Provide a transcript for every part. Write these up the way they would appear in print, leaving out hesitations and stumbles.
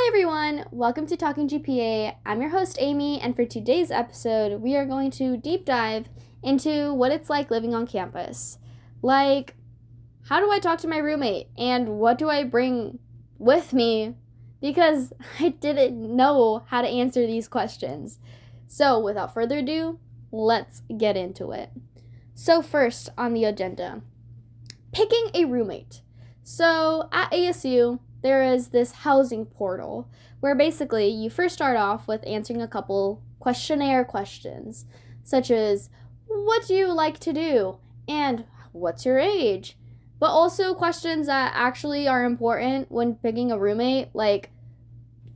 everyone, welcome to Talking GPA. I'm your host Amy, and for today's episode, we are going to deep dive into what it's like living on campus. Like, how do I talk to my roommate, and what do I bring with me? Because I didn't know how to answer these questions. So, without further ado, let's get into it. So first on the agenda, picking a roommate. So at ASU, there is this housing portal where basically you first start off with answering a couple questionnaire questions, such as, what do you like to do? And what's your age? But also questions that actually are important when picking a roommate, like,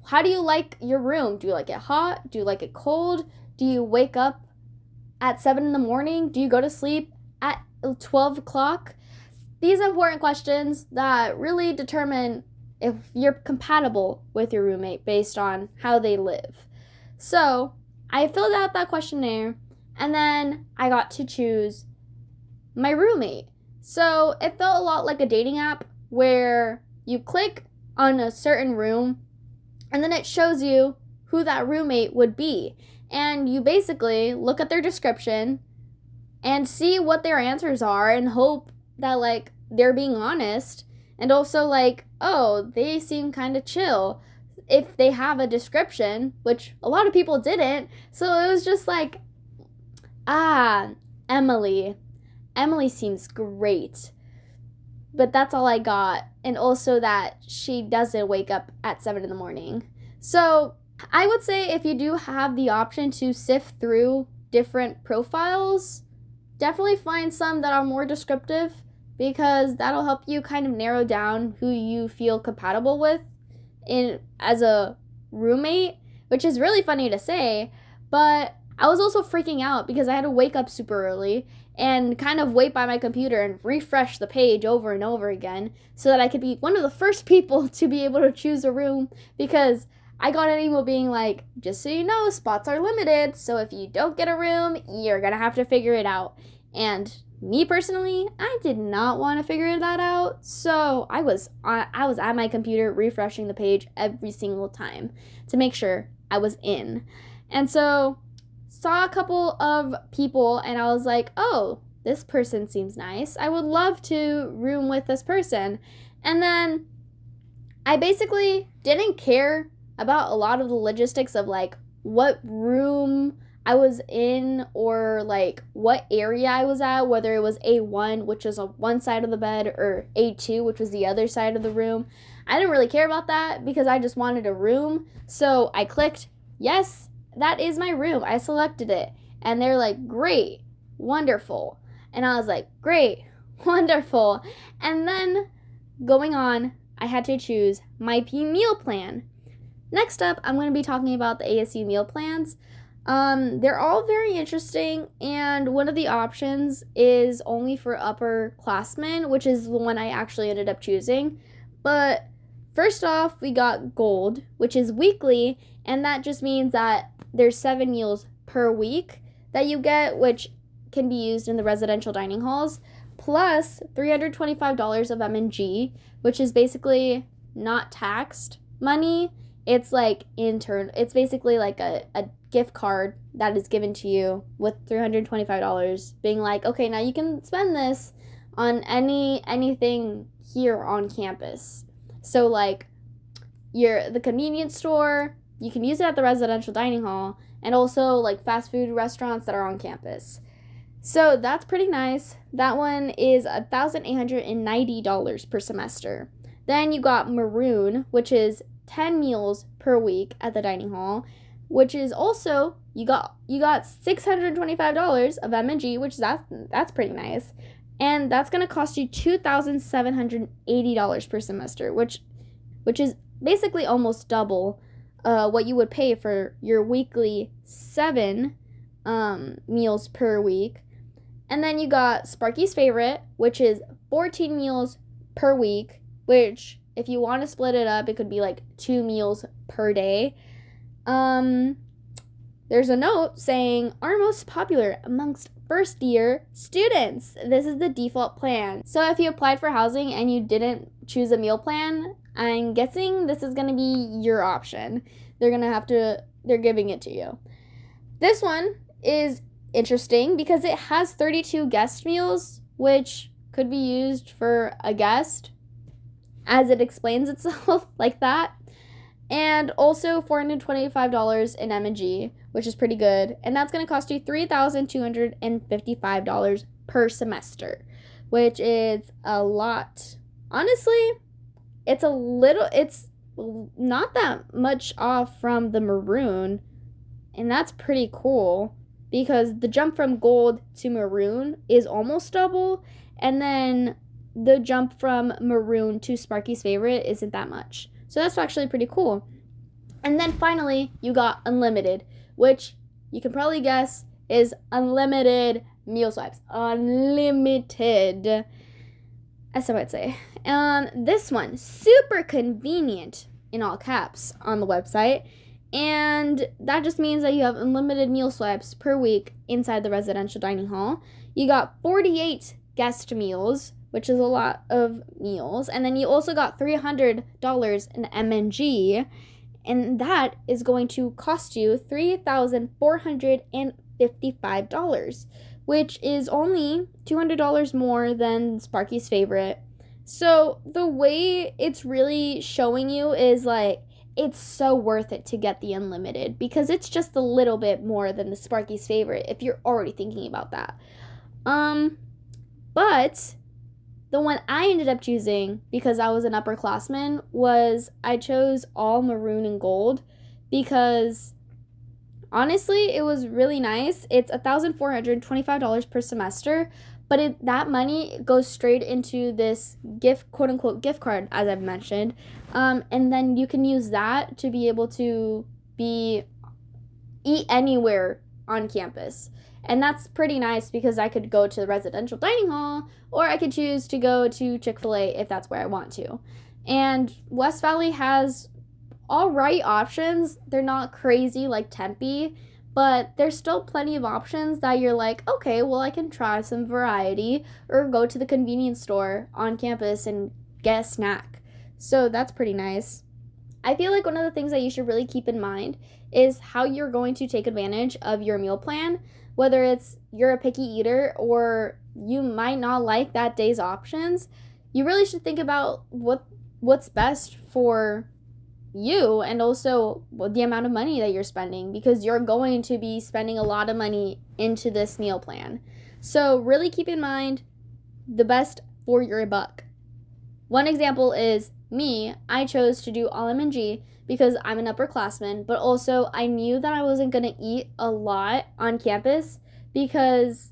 how do you like your room? Do you like it hot? Do you like it cold? Do you wake up at 7 in the morning? Do you go to sleep at 12 o'clock? These important questions that really determine if you're compatible with your roommate based on how they live. So I filled out that questionnaire, and then I got to choose my roommate. So it felt a lot like a dating app where you click on a certain room, and then it shows you who that roommate would be. And you basically look at their description and see what their answers are and hope that, like, they're being honest. And also, like, oh, they seem kind of chill if they have a description, which a lot of people didn't. So it was just like, Emily seems great. But that's all I got. And also that she doesn't wake up at 7 in the morning. So I would say if you do have the option to sift through different profiles, definitely find some that are more descriptive, because that'll help you kind of narrow down who you feel compatible with as a roommate, which is really funny to say, but I was also freaking out because I had to wake up super early and kind of wait by my computer and refresh the page over and over again so that I could be one of the first people to be able to choose a room, because I got an email being like, just so you know, spots are limited, so if you don't get a room, you're gonna have to figure it out. And me personally, I did not want to figure that out, so I was at my computer refreshing the page every single time to make sure I was in. And so saw a couple of people and I was like, oh, this person seems nice. I would love to room with this person. And then I basically didn't care about a lot of the logistics of, like, what room I was in or, like, what area I was at, whether it was A1, which was on one side of the bed, or A2, which was the other side of the room. I didn't really care about that because I just wanted a room. So I clicked, yes, that is my room. I selected it. And they're like, great, wonderful. And I was like, great, wonderful. And then going on, I had to choose my meal plan. Next up, I'm going to be talking about the ASU meal plans. They're all very interesting, and one of the options is only for upperclassmen, which is the one I actually ended up choosing. But first off, we got gold, which is weekly, and that just means that there's 7 meals per week that you get, which can be used in the residential dining halls, plus $325 of M&G, which is basically not taxed money. It's like it's basically like a gift card that is given to you with $325, being like, okay, now you can spend this on anything here on campus. So, like, the convenience store, you can use it at the residential dining hall, and also like fast food restaurants that are on campus. So that's pretty nice. That one is $1,890 per semester. Then you got maroon, which is 10 meals per week at the dining hall, which is also, you got $625 of M&G, which that's pretty nice. And that's going to cost you $2,780 per semester, which is basically almost double what you would pay for your weekly 7 meals per week. And then you got Sparky's Favorite, which is 14 meals per week, which, if you want to split it up, it could be like 2 meals per day. There's a note saying, our most popular amongst first-year students. This is the default plan. So if you applied for housing and you didn't choose a meal plan, I'm guessing this is going to be your option. They're giving it to you. This one is interesting because it has 32 guest meals, which could be used for a guest, as it explains itself like that. And also $425 in M&G, which is pretty good. And that's going to cost you $3,255 per semester, which is a lot. Honestly, it's not that much off from the maroon, and that's pretty cool because the jump from gold to maroon is almost double, and then the jump from maroon to Sparky's favorite isn't that much. So that's actually pretty cool. And then finally, you got unlimited, which you can probably guess is unlimited meal swipes. Unlimited, as I would say. This one, super convenient in all caps on the website. And that just means that you have unlimited meal swipes per week inside the residential dining hall. You got 48 guest meals, which is a lot of meals. And then you also got $300 in M&G. And that is going to cost you $3,455, which is only $200 more than Sparky's favorite. So the way it's really showing you is like, it's so worth it to get the unlimited because it's just a little bit more than the Sparky's favorite if you're already thinking about that. But the one I ended up choosing because I was an upperclassman was I chose all maroon and gold because honestly, it was really nice. It's $1,425 per semester, but that money goes straight into this gift, quote unquote, gift card, as I've mentioned. And then you can use that to be able to eat anywhere on campus. And that's pretty nice because I could go to the residential dining hall or I could choose to go to Chick-fil-A if that's where I want to. And West Valley has all right options. They're not crazy like Tempe, but there's still plenty of options that you're like, okay, well, I can try some variety or go to the convenience store on campus and get a snack. So that's pretty nice. I feel like one of the things that you should really keep in mind is how you're going to take advantage of your meal plan, whether it's you're a picky eater or you might not like that day's options. You really should think about what's best for you and also the amount of money that you're spending because you're going to be spending a lot of money into this meal plan. So really keep in mind the best for your buck. One example is me. I chose to do all M&G because I'm an upperclassman, but also I knew that I wasn't going to eat a lot on campus because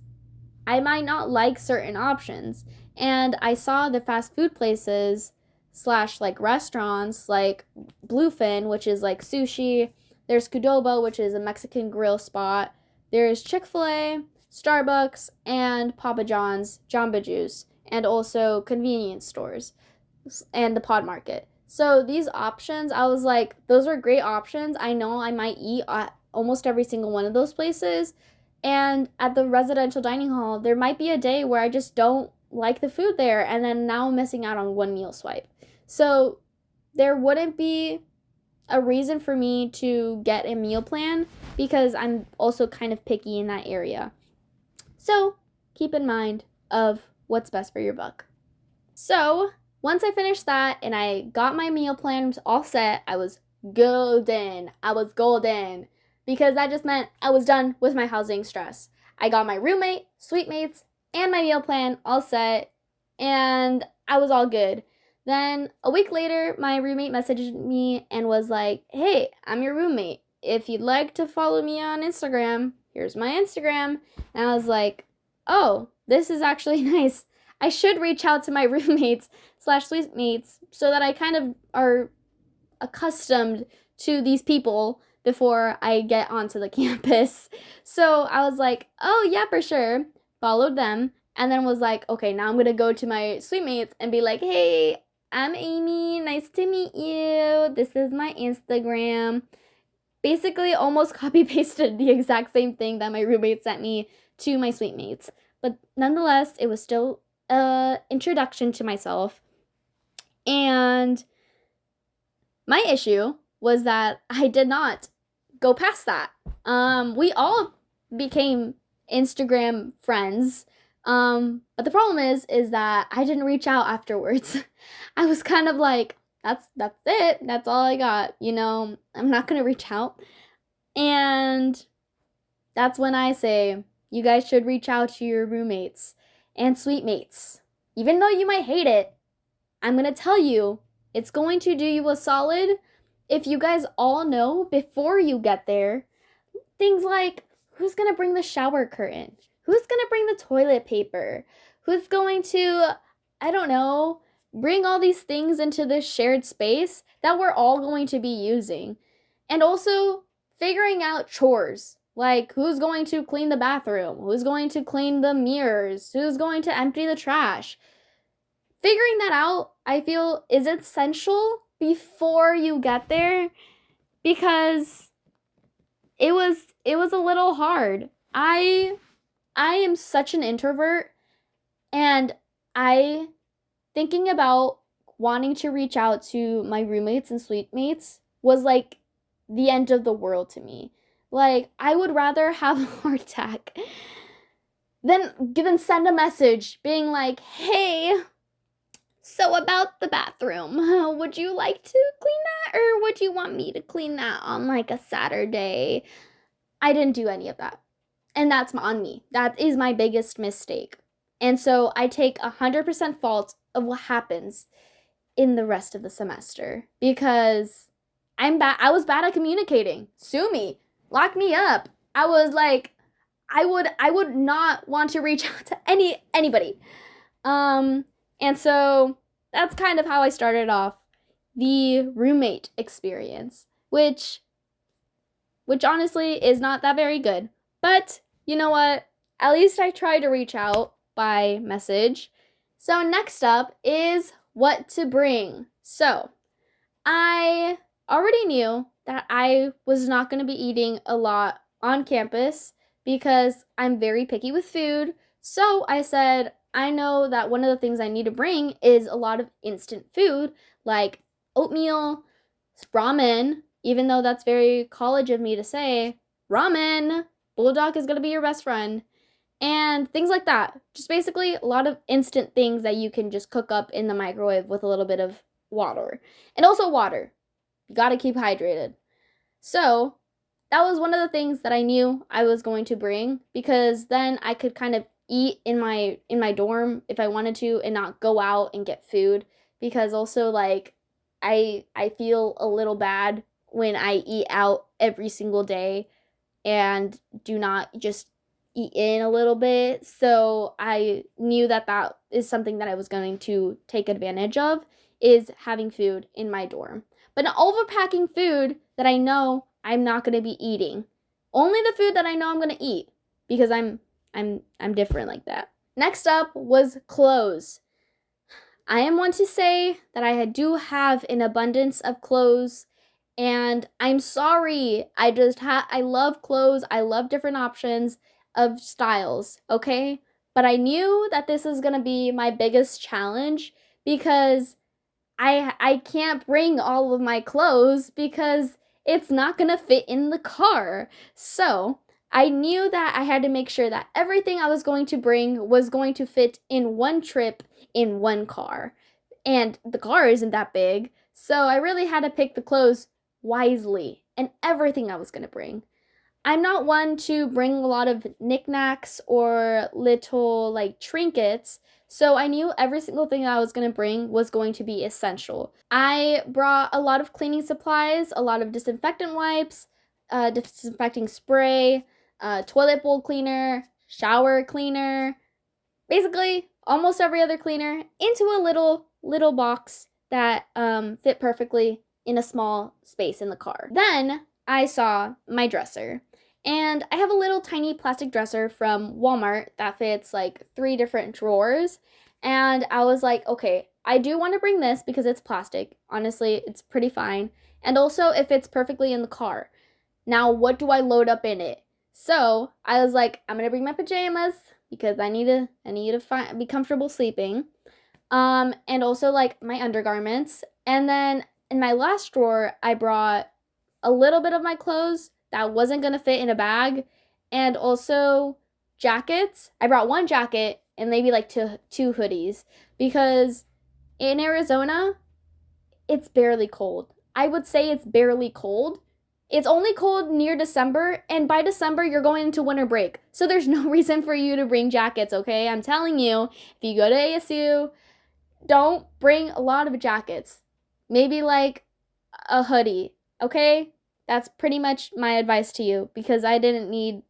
I might not like certain options. And I saw the fast food places / like restaurants like Bluefin, which is like sushi. There's Qdoba, which is a Mexican grill spot. There's Chick-fil-A, Starbucks, and Papa John's, Jamba Juice, and also convenience stores and the Pod Market. So these options, I was like, those are great options. I know I might eat at almost every single one of those places. And at the residential dining hall, there might be a day where I just don't like the food there, and then now I'm missing out on one meal swipe. So there wouldn't be a reason for me to get a meal plan because I'm also kind of picky in that area. So keep in mind of what's best for your buck. So once I finished that and I got my meal plans all set, I was golden. Because that just meant I was done with my housing stress. I got my roommate, suite mates, and my meal plan all set, and I was all good. Then a week later, my roommate messaged me and was like, hey, I'm your roommate. If you'd like to follow me on Instagram, here's my Instagram. And I was like, oh, this is actually nice. I should reach out to my roommates / suite mates so that I kind of are accustomed to these people before I get onto the campus. So I was like, oh yeah, for sure. Followed them and then was like, okay, now I'm going to go to my suite mates and be like, hey, I'm Amy. Nice to meet you. This is my Instagram. Basically almost copy pasted the exact same thing that my roommate sent me to my suite mates. But nonetheless, it was still an introduction to myself. And My issue was that I did not go past that. We all became Instagram friends. But the problem is that I didn't reach out afterwards. I was kind of like, that's it. That's all I got. I'm not gonna reach out. And that's when I say you guys should reach out to your roommates and suite mates. Even though you might hate it, I'm gonna tell you, it's going to do you a solid if you guys all know before you get there things like who's gonna bring the shower curtain, who's gonna bring the toilet paper, who's going to, I don't know, bring all these things into this shared space that we're all going to be using. And also figuring out chores, like who's going to clean the bathroom, who's going to clean the mirrors, who's going to empty the trash. Figuring that out, I feel, is essential before you get there, because it was a little hard. I am such an introvert, and I thinking about wanting to reach out to my roommates and suite mates was like the end of the world to me. Like, I would rather have a heart attack than send a message being like, hey, so about the bathroom, would you like to clean that, or would you want me to clean that on like a Saturday? I didn't do any of that. And that's on me. That is my biggest mistake. And so I take 100% fault of what happens in the rest of the semester, because I was bad at communicating. Sue me. Lock me up. I was like, I would not want to reach out to anybody. And so that's kind of how I started off the roommate experience, which honestly is not that very good. But you know what? At least I tried to reach out by message. So next up is what to bring. So I already knew that I was not going to be eating a lot on campus because I'm very picky with food. So I said, I know that one of the things I need to bring is a lot of instant food, like oatmeal, ramen, even though that's very college of me to say, ramen, Bulldog is going to be your best friend, and things like that. Just basically a lot of instant things that you can just cook up in the microwave with a little bit of water. And also water. You got to keep hydrated. So that was one of the things that I knew I was going to bring, because then I could kind of eat in my dorm if I wanted to and not go out and get food, because also like I feel a little bad when I eat out every single day and do not just eat in a little bit. So I knew that that is something that I was going to take advantage of, is having food in my dorm. But not overpacking food that I know I'm not going to be eating. Only the food that I know I'm going to eat, because I'm different like that. Next up was clothes. I am one to say that I do have an abundance of clothes, and I'm sorry. I love clothes. I love different options of styles, okay? But I knew that this is going to be my biggest challenge, because I can't bring all of my clothes because it's not going to fit in the car. So I knew that I had to make sure that everything I was going to bring was going to fit in one trip in one car. And the car isn't that big, so I really had to pick the clothes wisely and everything I was going to bring. I'm not one to bring a lot of knickknacks or little like trinkets, so I knew every single thing I was going to bring was going to be essential. I brought a lot of cleaning supplies, a lot of disinfectant wipes, disinfecting spray, toilet bowl cleaner, shower cleaner, basically almost every other cleaner into a little box that fit perfectly in a small space in the car. Then I saw my dresser. And I have a little tiny plastic dresser from Walmart that fits like 3 different drawers. And I was like, okay, I do want to bring this because it's plastic. Honestly, it's pretty fine. And also it fits perfectly in the car. Now, what do I load up in it? So I was like, I'm going to bring my pajamas because I need to be comfortable sleeping. And also like my undergarments. And then in my last drawer, I brought a little bit of my clothes that wasn't going to fit in a bag, and also jackets. I brought one jacket and maybe like two hoodies, because in Arizona, it's barely cold. I would say it's barely cold. It's only cold near December, and by December, you're going into winter break. So there's no reason for you to bring jackets, okay? I'm telling you, if you go to ASU, don't bring a lot of jackets. Maybe like a hoodie, okay? That's pretty much my advice to you, because I didn't need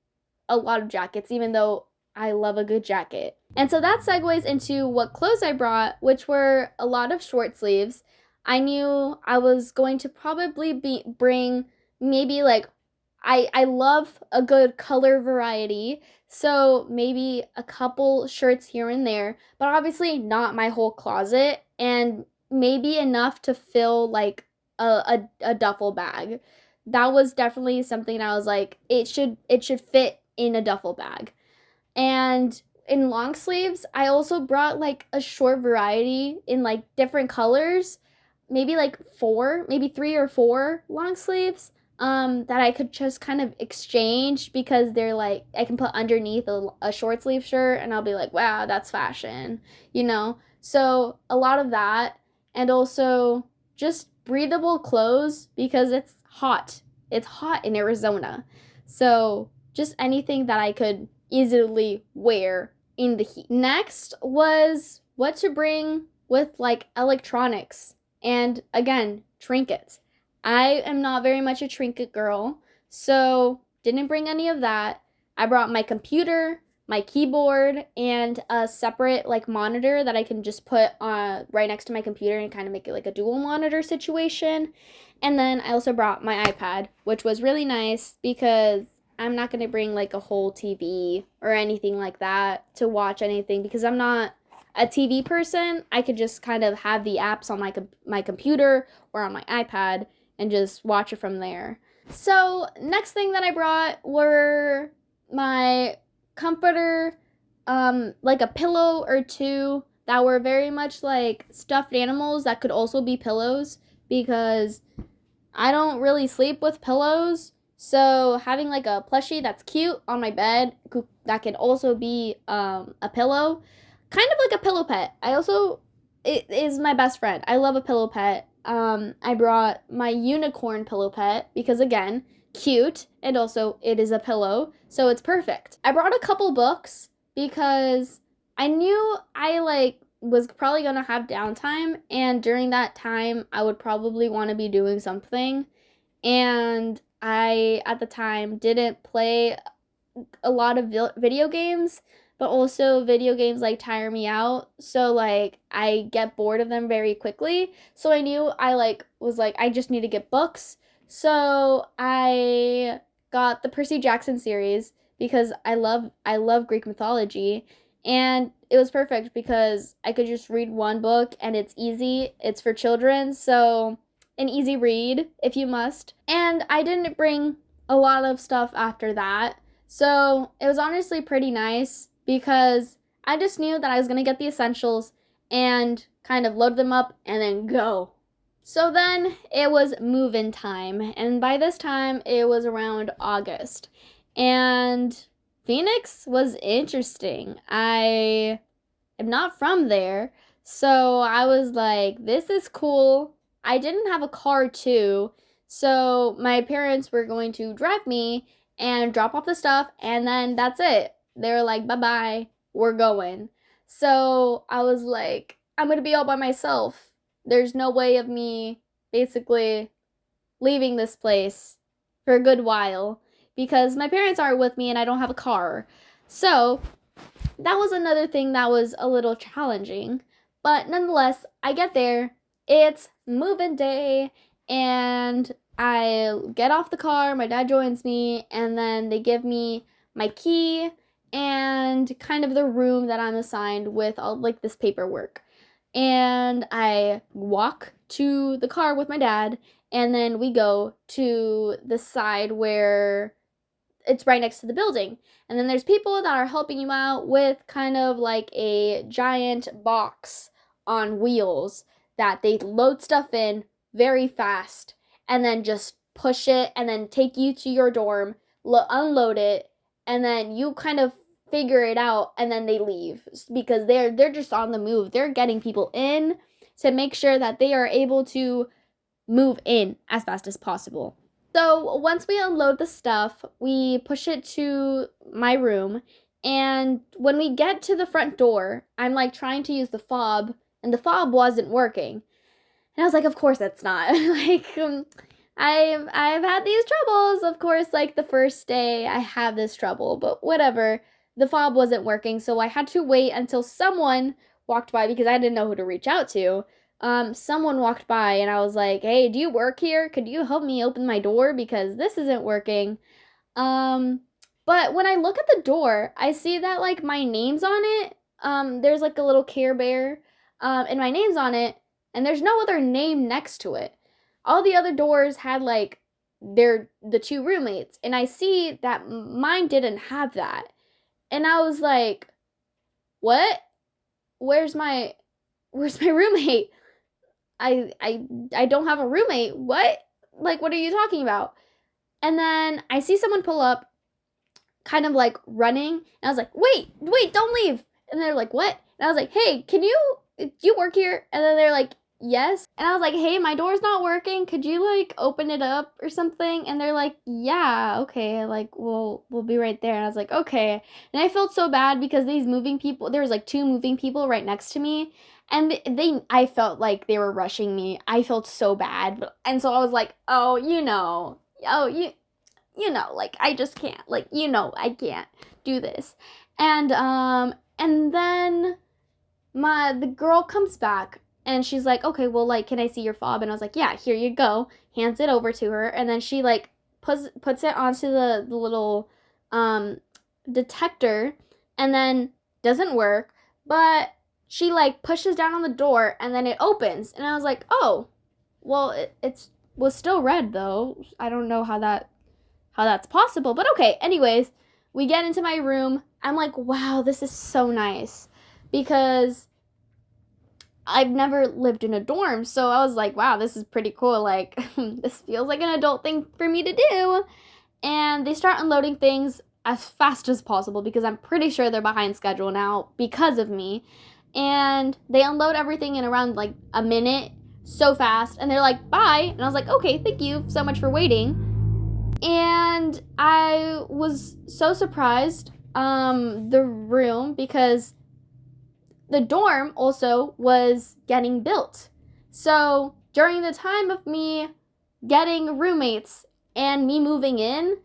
a lot of jackets, even though I love a good jacket. And so that segues into what clothes I brought, which were a lot of short sleeves. I knew I was going to probably bring maybe like, I love a good color variety, so maybe a couple shirts here and there, but obviously not my whole closet, and maybe enough to fill like a duffel bag. That was definitely something I was like, it should fit in a duffel bag. And in long sleeves, I also brought like a short variety in like different colors, maybe like maybe 3 or 4 long sleeves, that I could just kind of exchange, because they're like, I can put underneath a short sleeve shirt and I'll be like, wow, that's fashion, you know? So a lot of that, and also just breathable clothes, because it's hot. It's hot in Arizona. So just anything that I could easily wear in the heat. Next was what to bring with like electronics, and again, trinkets. I am not very much a trinket girl, so didn't bring any of that. I brought my computer, my keyboard, and a separate like monitor that I can just put right next to my computer and kind of make it like a dual monitor situation. And then I also brought my iPad, which was really nice, because I'm not going to bring like a whole TV or anything like that to watch anything, because I'm not a TV person. I could just kind of have the apps on my computer or on my iPad and just watch it from there. So next thing that I brought were my comforter, like a pillow or two that were very much like stuffed animals that could also be pillows, because I don't really sleep with pillows. So having like a plushie that's cute on my bed that can also be a pillow, kind of like a pillow pet. It is my best friend. I love a pillow pet. I brought my unicorn pillow pet because, again, cute, and also it is a pillow, so it's perfect. I brought a couple books because I knew I was probably gonna have downtime, and during that time I would probably want to be doing something, and I at the time didn't play a lot of video games, but also video games like tire me out, so like I get bored of them very quickly. So I knew I just need to get books. So I got the Percy Jackson series because I love Greek mythology, and it was perfect because I could just read one book and it's easy. It's for children, so an easy read if you must. And I didn't bring a lot of stuff after that. So it was honestly pretty nice because I just knew that I was going to get the essentials and kind of load them up and then go. So then it was move-in time, and by this time it was around August. And Phoenix was interesting. I am not from there, so I was like, this is cool. I didn't have a car too, so my parents were going to drive me and drop off the stuff, and then that's it. They were like, bye-bye, we're going. So I was like, I'm gonna be all by myself. There's no way of me basically leaving this place for a good while because my parents aren't with me and I don't have a car. So that was another thing that was a little challenging. But nonetheless, I get there. It's move-in day, and I get off the car. My dad joins me, and then they give me my key and kind of the room that I'm assigned with all like this paperwork. And I walk to the car with my dad, and then we go to the side where it's right next to the building. And then there's people that are helping you out with kind of like a giant box on wheels that they load stuff in, very fast and then just push it and then take you to your dorm, unload it, and then you kind of figure it out, and then they leave because they're just on the move. They're getting people in to make sure that they are able to move in as fast as possible. So once we unload the stuff, we push it to my room, and when we get to the front door, I'm like trying to use the fob, and the fob wasn't working. And I was like, of course that's not. I've had these troubles. Of course, like the first day I have this trouble, but whatever. The fob wasn't working, so I had to wait until someone walked by because I didn't know who to reach out to. Someone walked by and I was like, "Hey, do you work here? Could you help me open my door because this isn't working?" But when I look at the door, I see that like my name's on it. There's like a little Care Bear, and my name's on it, and there's no other name next to it. All the other doors had like the two roommates, and I see that mine didn't have that. And I was like, "What? Where's my roommate? I don't have a roommate. What? Like what are you talking about?" And then I see someone pull up kind of like running, and I was like, "Wait, don't leave." And they're like, "What?" And I was like, "Hey, do you work here?" And then they're like, "Yes." And I was like, "Hey, my door's not working. Could you like open it up or something?" And they're like, "Yeah, okay, like we'll be right there." And I was like, "Okay." And I felt so bad because these moving people, there was like two moving people right next to me, and I felt like they were rushing me. I felt so bad. And so I was like, "Oh, like I just can't. Like, I can't do this." And then the girl comes back and she's like, "Okay, well, like, can I see your fob?" And I was like, "Yeah, here you go." Hands it over to her, and then she like puts it onto the little detector, and then doesn't work, but she like pushes down on the door and then it opens, and I was like, "Oh, well, it's was still red though. I don't know how that's possible, but okay." Anyways, we get into my room. I'm like, "Wow, this is so nice," because I've never lived in a dorm, so I was like, "Wow, this is pretty cool. Like, this feels like an adult thing for me to do." And they start unloading things as fast as possible because I'm pretty sure they're behind schedule now because of me. And they unload everything in around like a minute, so fast. And they're like, "Bye." And I was like, "Okay, thank you so much for waiting." And I was so surprised, the room, because the dorm also was getting built. So during the time of me getting roommates and me moving in,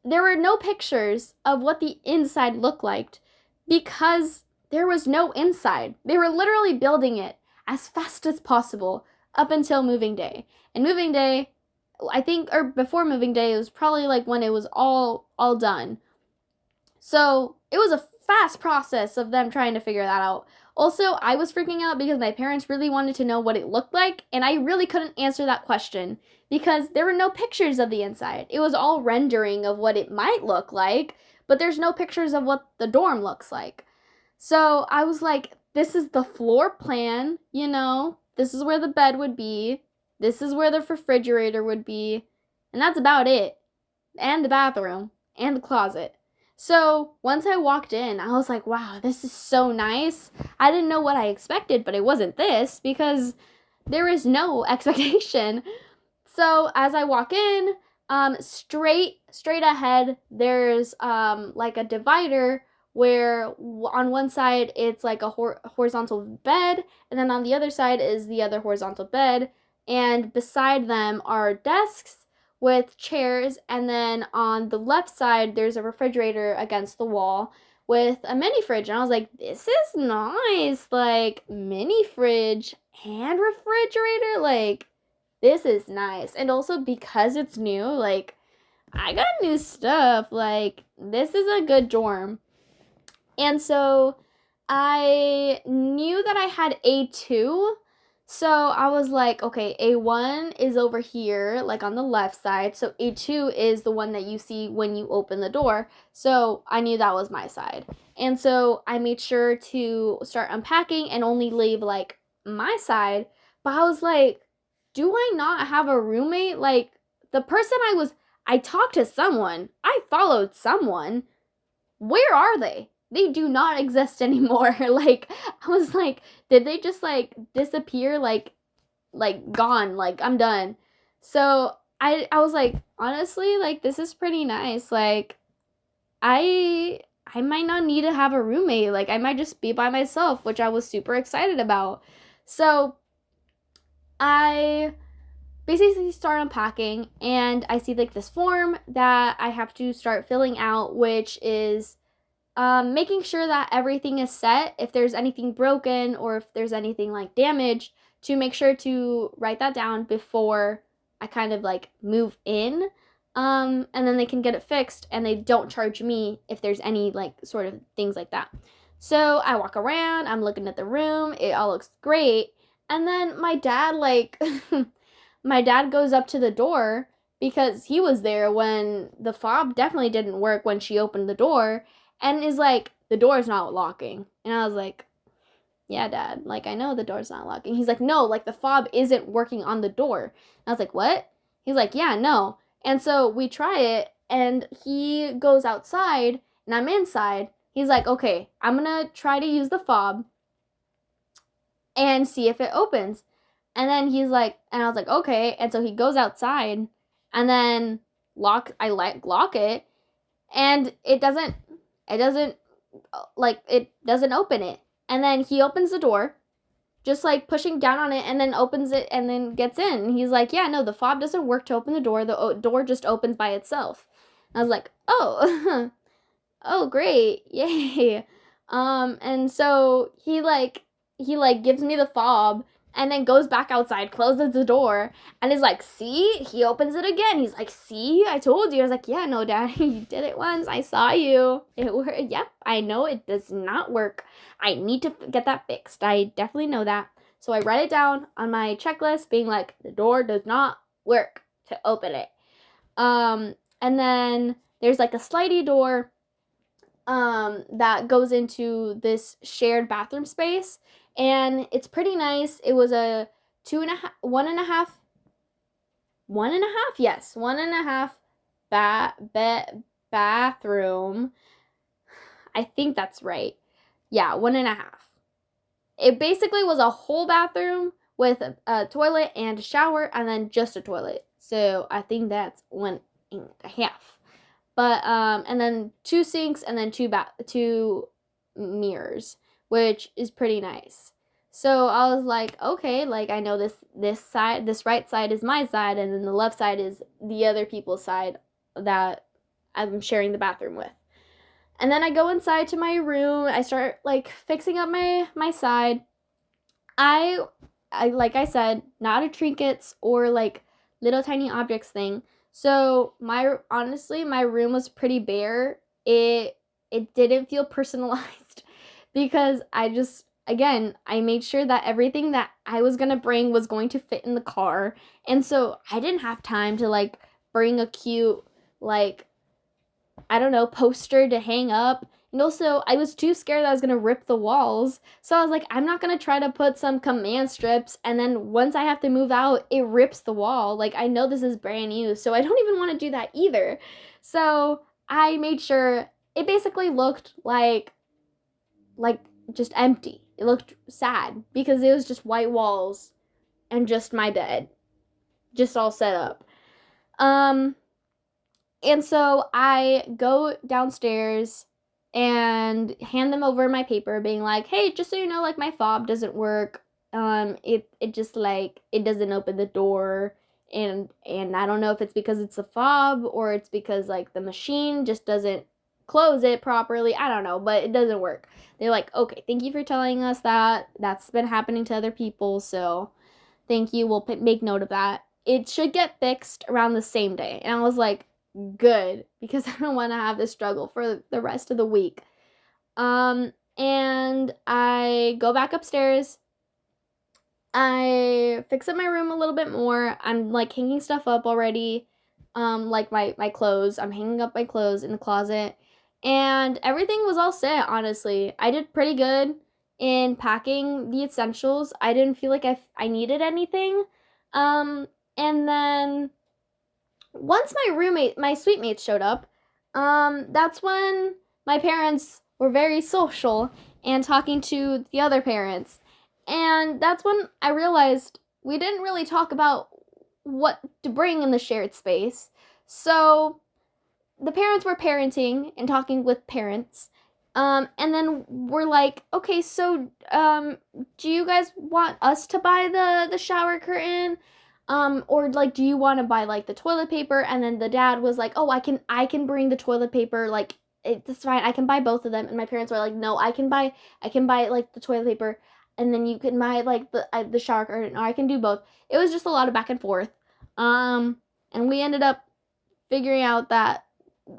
there were no pictures of what the inside looked like because there was no inside. They were literally building it as fast as possible up until moving day. And moving day, I think, or before moving day, it was probably like when it was all done. So it was a fast process of them trying to figure that out. Also, I was freaking out because my parents really wanted to know what it looked like, and I really couldn't answer that question because there were no pictures of the inside. It was all rendering of what it might look like, but there's no pictures of what the dorm looks like. So I was like, this is the floor plan, this is where the bed would be, this is where the refrigerator would be, and that's about it. And the bathroom, and the closet. So once I walked in, I was like, "Wow, this is so nice." I didn't know what I expected, but it wasn't this because there is no expectation. So as I walk in, straight ahead, there's like a divider where on one side it's like a horizontal bed, and then on the other side is the other horizontal bed, and beside them are desks with chairs, and then on the left side there's a refrigerator against the wall with a mini fridge. And I was like, "This is nice, like mini fridge and refrigerator, like this is nice." And also because it's new, like I got new stuff, like this is a good dorm. And so I knew that I had A2. So I was like, okay, A1 is over here, like on the left side. So A2 is the one that you see when you open the door. So I knew that was my side. And so I made sure to start unpacking and only leave like my side. But I was like, do I not have a roommate? Like, the person I talked to someone, I followed someone. Where are they? They do not exist anymore. Like, I was like, did they just like disappear? Like gone. Like, I'm done. So I was like, honestly, like, this is pretty nice. Like, I might not need to have a roommate. Like, I might just be by myself, which I was super excited about. So I basically start unpacking, and I see like this form that I have to start filling out, which is making sure that everything is set. If there's anything broken or if there's anything like damaged, to make sure to write that down before I kind of like move in. And then they can get it fixed, and they don't charge me if there's any like sort of things like that. So I walk around, I'm looking at the room, it all looks great. And then my dad, like, my dad goes up to the door because he was there when the fob definitely didn't work when she opened the door, and is like, the door's not locking. And I was like, yeah, Dad, like, I know the door's not locking. He's like, no, like, the fob isn't working on the door. And I was like, what? He's like, yeah, no. And so we try it, and he goes outside, and I'm inside. He's like, okay, I'm gonna try to use the fob and see if it opens. And then he's like, and I was like, okay. And so he goes outside, and then lock it, and it doesn't open it. And then he opens the door, just like pushing down on it, and then opens it and then gets in. And he's like, yeah, no, the fob doesn't work to open the door. The door just opens by itself. And I was like, oh, oh, great, yay. And so he gives me the fob, and then goes back outside, closes the door, and is like, see? He opens it again. He's like, see? I told you. I was like, yeah, no, Dad, you did it once. I saw you. It worked. Yep, I know it does not work. I need to get that fixed. I definitely know that. So I write it down on my checklist, being like, the door does not work to open it. And then there's like a slidey door that goes into this shared bathroom space, and it's pretty nice. It was a one and a half bathroom. I think that's right. Yeah, 1.5. It basically was a whole bathroom with a toilet and a shower, and then just a toilet. So I think that's 1.5. But and then 2 sinks, and then two mirrors, which is pretty nice. So I was like, okay, like, I know this right side is my side, and then the left side is the other people's side that I'm sharing the bathroom with. And then I go inside to my room. I start like fixing up my side. I like I said, not a trinkets or like little tiny objects thing. So honestly, my room was pretty bare. It didn't feel personalized because I made sure that everything that I was going to bring was going to fit in the car. And so I didn't have time to like bring a cute, like, I don't know, poster to hang up. And also, I was too scared that I was going to rip the walls. So I was like, I'm not going to try to put some command strips, and then once I have to move out, it rips the wall. Like, I know this is brand new, so I don't even want to do that either. So I made sure it basically looked like just empty. It looked sad because it was just white walls and just my bed, just all set up. And so I go downstairs and hand them over my paper, being like, hey, just so you know, like, my fob doesn't work. It just like, it doesn't open the door, and I don't know if it's because it's a fob or it's because like the machine just doesn't close it properly. I don't know, but it doesn't work. They're like, okay, thank you for telling us that. That's been happening to other people, so thank you. We'll make note of that. It should get fixed around the same day. And I was like, good, because I don't want to have this struggle for the rest of the week. And I go back upstairs. I fix up my room a little bit more. I'm like hanging stuff up already. Like my clothes. I'm hanging up my clothes in the closet. And everything was all set, honestly. I did pretty good in packing the essentials. I didn't feel like I needed anything. And then once my suite mates showed up, that's when my parents were very social and talking to the other parents. And that's when I realized we didn't really talk about what to bring in the shared space. So the parents were parenting and talking with parents. And then we're like, okay, so do you guys want us to buy the shower curtain? Or like, do you want to buy like the toilet paper? And then the dad was like, oh, I can bring the toilet paper. Like, it's fine. I can buy both of them. And my parents were like, no, I can buy like the toilet paper, and then you can buy like the shower curtain, or I can do both. It was just a lot of back and forth. And we ended up figuring out that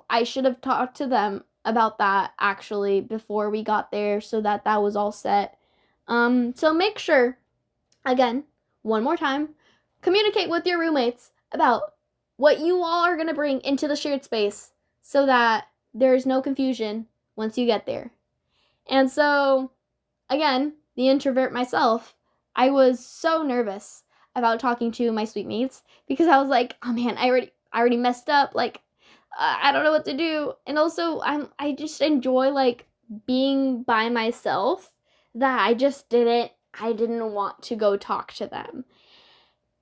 I should have talked to them about that actually before we got there, so that was all set. So make sure, again, one more time, communicate with your roommates about what you all are going to bring into the shared space so that there's no confusion once you get there. And so, again, the introvert myself, I was so nervous about talking to my suite mates because I was like, oh man, I already messed up. Like, I don't know what to do. And also, I just enjoy like being by myself, that I didn't want to go talk to them.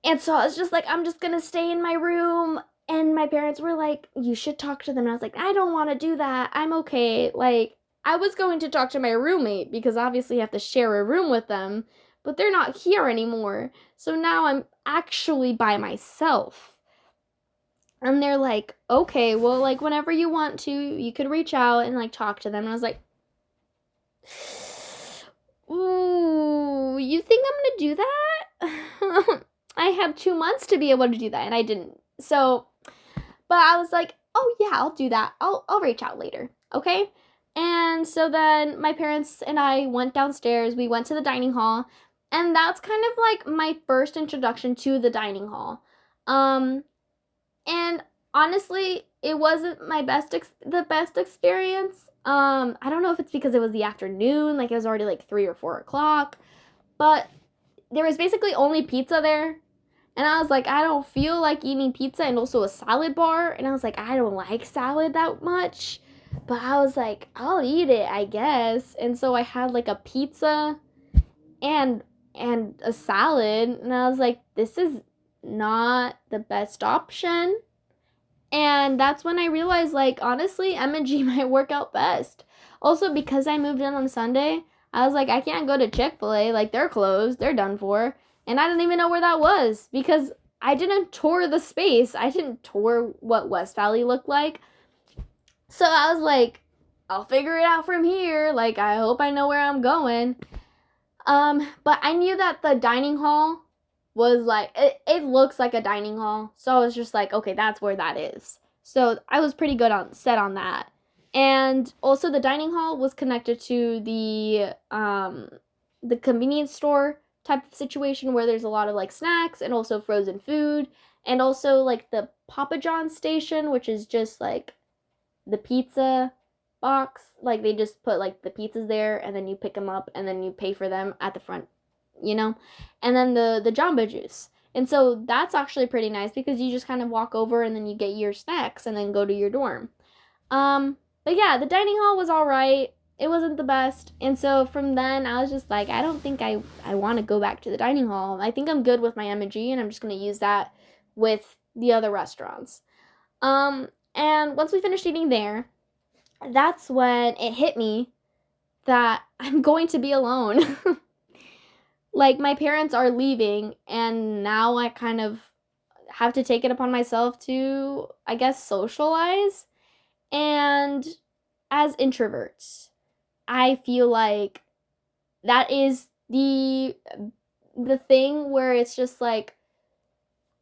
And so I was just like, I'm just gonna stay in my room. And my parents were like, you should talk to them. And I was like, I don't want to do that. I'm okay. Like, I was going to talk to my roommate because obviously I have to share a room with them, but they're not here anymore. So now I'm actually by myself. And they're like, okay, well, like, whenever you want to, you could reach out and, like, talk to them. And I was like, ooh, you think I'm gonna do that? I had 2 months to be able to do that, and I didn't. So, but I was like, oh, yeah, I'll do that. I'll reach out later, okay? And so then my parents and I went downstairs. We went to the dining hall, and that's kind of, like, my first introduction to the dining hall. And honestly, it wasn't the best experience. I don't know if it's because it was the afternoon, like it was already like 3 or 4 o'clock, but there was basically only pizza there. And I was like, I don't feel like eating pizza, and also a salad bar. And I was like, I don't like salad that much. But I was like, I'll eat it, I guess. And so I had like a pizza and a salad. And I was like, this is not the best option. And that's when I realized, like, honestly, M&G might work out best. Also, because I moved in on Sunday, I was like, I can't go to Chick-fil-A. Like, they're closed. They're done for. And I didn't even know where that was because I didn't tour the space. I didn't tour what West Valley looked like. So I was like, I'll figure it out from here. Like, I hope I know where I'm going. But I knew that the dining hall was like, it looks like a dining hall. So I was just like, okay, that's where that is. So I was pretty set on that. And also the dining hall was connected to the convenience store type of situation where there's a lot of like snacks and also frozen food, and also like the Papa John's station, which is just like the pizza box. Like they just put like the pizzas there, and then you pick them up, and then you pay for them at the front, you know? And then the Jamba Juice. And so that's actually pretty nice because you just kind of walk over and then you get your snacks and then go to your dorm. But yeah, the dining hall was all right. It wasn't the best. And so from then I was just like, I don't think I want to go back to the dining hall. I think I'm good with my M&G, and I'm just going to use that with the other restaurants. And once we finished eating there, that's when it hit me that I'm going to be alone. Like, my parents are leaving, and now I kind of have to take it upon myself to, I guess, socialize. And as introverts, I feel like that is the thing where it's just like,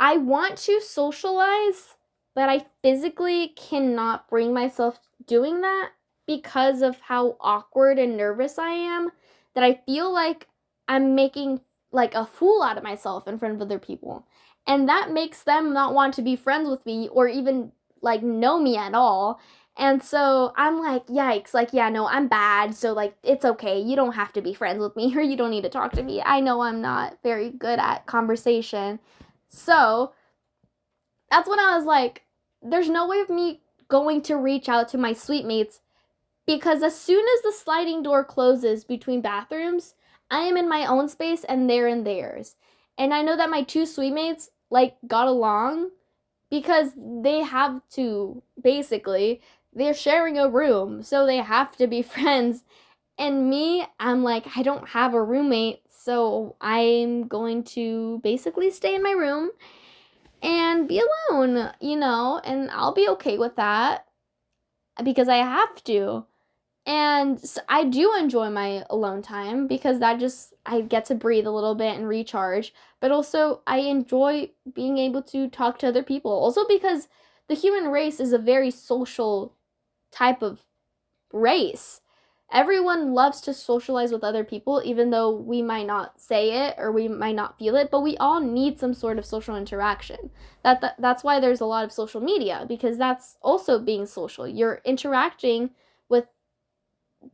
I want to socialize, but I physically cannot bring myself doing that because of how awkward and nervous I am, that I feel like I'm making like a fool out of myself in front of other people. And that makes them not want to be friends with me or even like know me at all. And so I'm like, yikes, like, yeah, no, I'm bad. So like, it's okay. You don't have to be friends with me, or you don't need to talk to me. I know I'm not very good at conversation. So that's when I was like, there's no way of me going to reach out to my suite mates, because as soon as the sliding door closes between bathrooms, I am in my own space and they're in theirs. And I know that my two suite mates like got along because they have to, basically, they're sharing a room, so they have to be friends. And me, I'm like, I don't have a roommate, so I'm going to basically stay in my room and be alone, and I'll be okay with that because I have to. And so I do enjoy my alone time because I get to breathe a little bit and recharge. But also, I enjoy being able to talk to other people. Also, because the human race is a very social type of race. Everyone loves to socialize with other people, even though we might not say it or we might not feel it, but we all need some sort of social interaction. That's why there's a lot of social media, because that's also being social. You're interacting with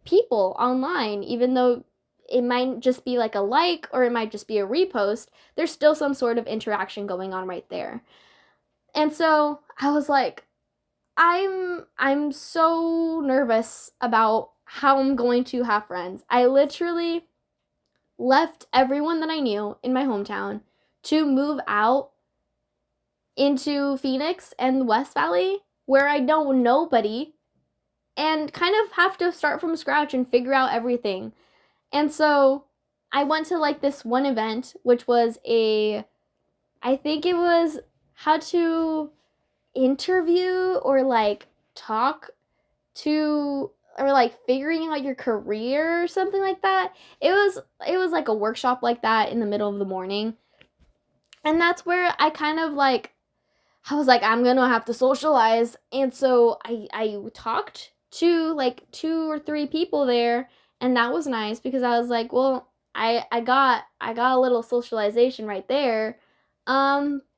people online, even though it might just be like a like or it might just be a repost. There's still some sort of interaction going on right there. And so I was like, I'm so nervous about how I'm going to have friends. I literally left everyone that I knew in my hometown to move out into Phoenix and West Valley, where I know nobody, and kind of have to start from scratch and figure out everything. And so I went to like this one event, which was I think it was how to interview or like talk to, or like figuring out your career or something like that. It was like a workshop like that in the middle of the morning. And that's where I was like, I'm gonna have to socialize. And so I talked to like 2 or 3 people there, and that was nice because I was like, well, I got a little socialization right there.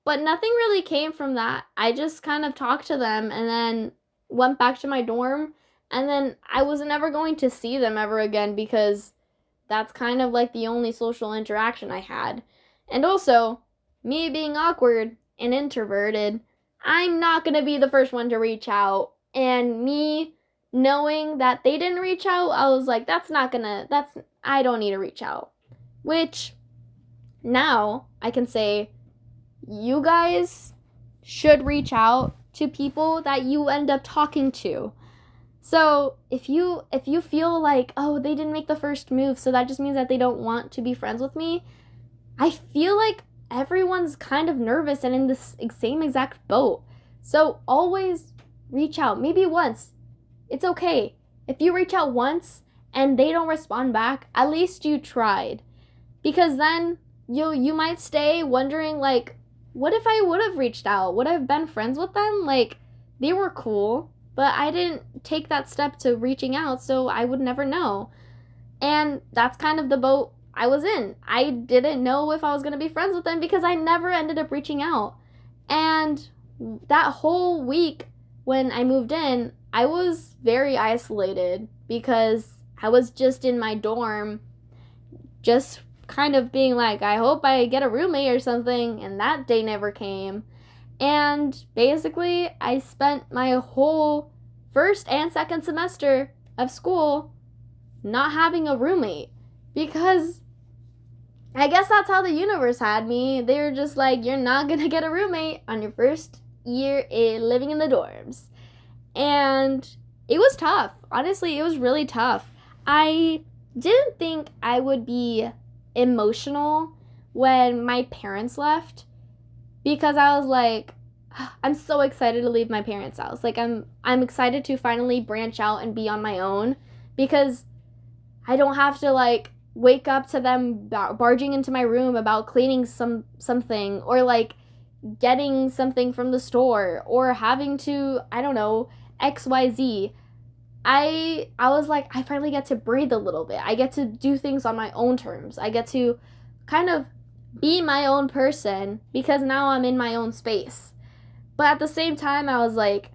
But nothing really came from that. I just kind of talked to them and then went back to my dorm, and then I was never going to see them ever again because that's kind of like the only social interaction I had. And also, me being awkward and introverted, I'm not going to be the first one to reach out. And me knowing that they didn't reach out, I was like, I don't need to reach out. Which now I can say, you guys should reach out to people that you end up talking to. So if you feel like, oh, they didn't make the first move, so that just means that they don't want to be friends with me, I feel like everyone's kind of nervous and in this same exact boat. So always reach out, maybe once. It's okay. If you reach out once and they don't respond back, at least you tried. Because then you might stay wondering, like, what if I would have reached out? Would I have been friends with them? Like, they were cool, but I didn't take that step to reaching out, so I would never know. And that's kind of the boat I was in. I didn't know if I was going to be friends with them because I never ended up reaching out. And that whole week when I moved in, I was very isolated because I was just in my dorm, just kind of being like, I hope I get a roommate or something, and that day never came. And basically, I spent my whole first and second semester of school not having a roommate because I guess that's how the universe had me. They were just like, you're not gonna get a roommate on your first year living in the dorms. And it was tough. Honestly, it was really tough. I didn't think I would be emotional when my parents left because I was like, I'm so excited to leave my parents' house. Like I'm excited to finally branch out and be on my own because I don't have to like wake up to them barging into my room about cleaning something or like getting something from the store or having to, I don't know, XYZ. I was like, I finally get to breathe a little bit. I get to do things on my own terms. I get to kind of be my own person because now I'm in my own space. But at the same time, I was like,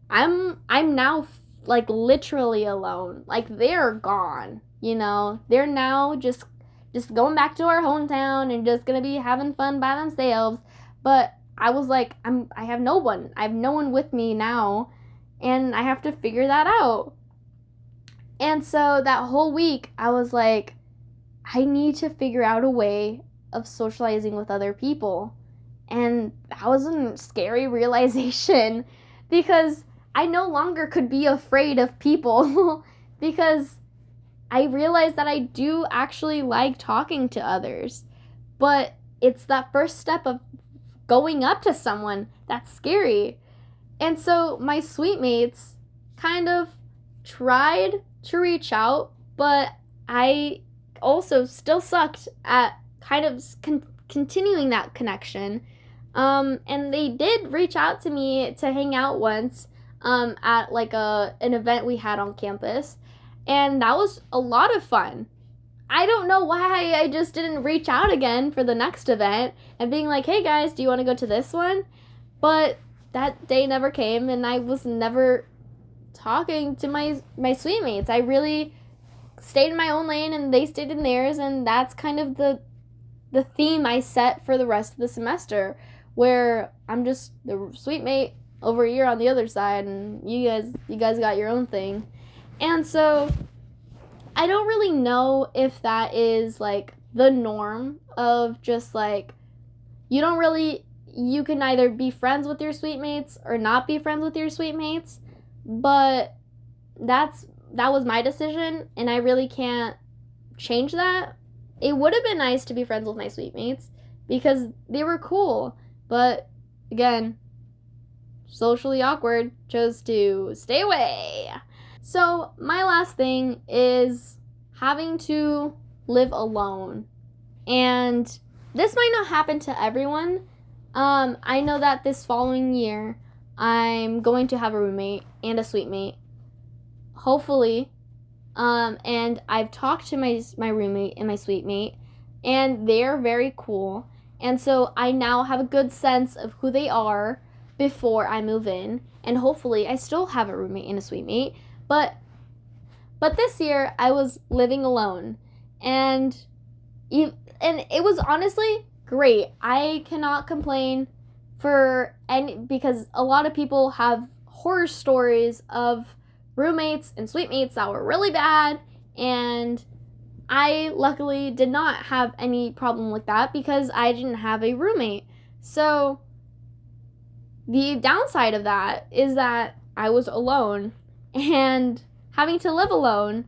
I'm now like literally alone. Like they're gone, They're now just just going back to our hometown and just gonna be having fun by themselves. But I was like, I have no one. I have no one with me now, and I have to figure that out. And so that whole week, I was like, I need to figure out a way of socializing with other people. And that was a scary realization because I no longer could be afraid of people because I realized that I do actually like talking to others. But it's that first step of going up to someone that's scary. And so my suite mates kind of tried to reach out, but I also still sucked at kind of continuing that connection. And they did reach out to me to hang out once at like an event we had on campus, and that was a lot of fun. I don't know why I just didn't reach out again for the next event and being like, hey guys, do you want to go to this one? But that day never came, and I was never talking to my suite mates. I really stayed in my own lane and they stayed in theirs, and that's kind of the theme I set for the rest of the semester, where I'm just the suite mate over here on the other side, and you guys got your own thing. And so I don't really know if that is like the norm of just like you can either be friends with your suite mates or not be friends with your suite mates, but that was my decision, and I really can't change that. It would have been nice to be friends with my suite mates because they were cool, but again, socially awkward, chose to stay away. So my last thing is having to live alone. And this might not happen to everyone. I know that this following year, I'm going to have a roommate and a suite mate. Hopefully. And I've talked to my roommate and my suite mate, and they're very cool. And so I now have a good sense of who they are before I move in. And hopefully I still have a roommate and a suite mate. But this year I was living alone, and it was honestly great. I cannot complain because a lot of people have horror stories of roommates and suite mates that were really bad, and I luckily did not have any problem with that because I didn't have a roommate. So the downside of that is that I was alone, and having to live alone,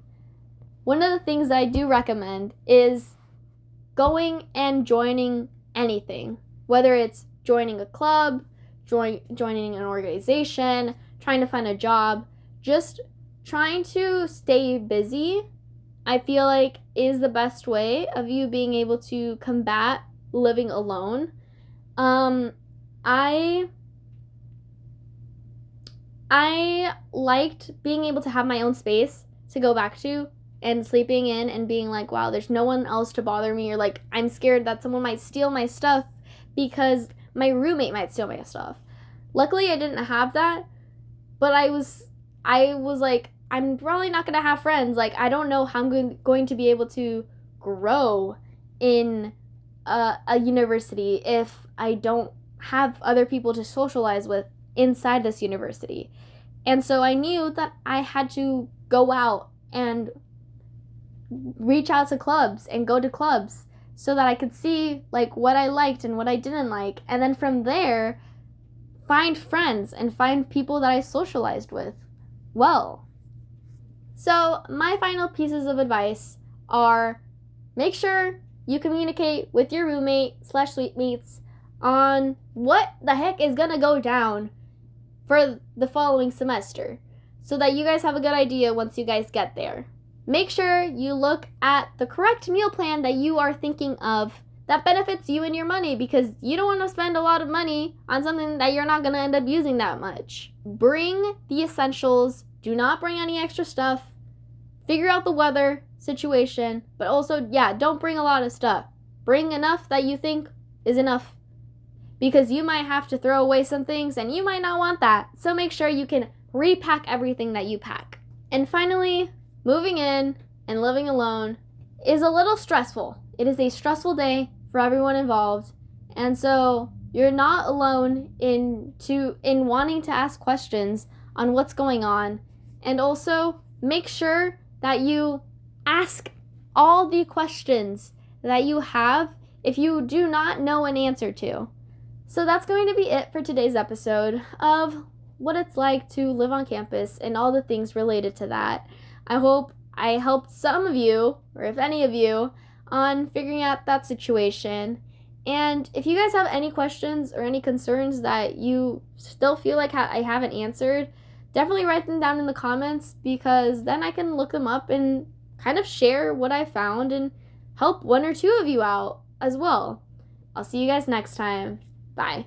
one of the things that I do recommend is going and joining anything, whether it's joining a club, joining an organization, trying to find a job, just trying to stay busy, I feel like is the best way of you being able to combat living alone. I liked being able to have my own space to go back to and sleeping in and being like, wow, there's no one else to bother me, or like I'm scared that someone might steal my stuff because my roommate might steal my stuff. Luckily, I didn't have that, but I was like, I'm probably not going to have friends. Like, I don't know how I'm going to be able to grow in a university if I don't have other people to socialize with inside this university. And so I knew that I had to go out and reach out to clubs and go to clubs so that I could see like what I liked and what I didn't like, and then from there find friends and find people that I socialized with well. So my final pieces of advice are: make sure you communicate with your roommate/suite mates on what the heck is gonna go down for the following semester so that you guys have a good idea once you guys get there. Make sure you look at the correct meal plan that you are thinking of that benefits you and your money, because you don't want to spend a lot of money on something that you're not going to end up using that much. Bring the essentials. Do not bring any extra stuff. Figure out the weather situation, but also, don't bring a lot of stuff. Bring enough that you think is enough, because you might have to throw away some things and you might not want that. So make sure you can repack everything that you pack. And finally, moving in and living alone is a little stressful. it is a stressful day for everyone involved. And so you're not alone in wanting to ask questions on what's going on. And also make sure that you ask all the questions that you have if you do not know an answer to. So that's going to be it for today's episode of what it's like to live on campus and all the things related to that. I hope I helped some of you, or if any of you, on figuring out that situation. And if you guys have any questions or any concerns that you still feel like I haven't answered, definitely write them down in the comments, because then I can look them up and kind of share what I found and help one or two of you out as well. I'll see you guys next time. Bye.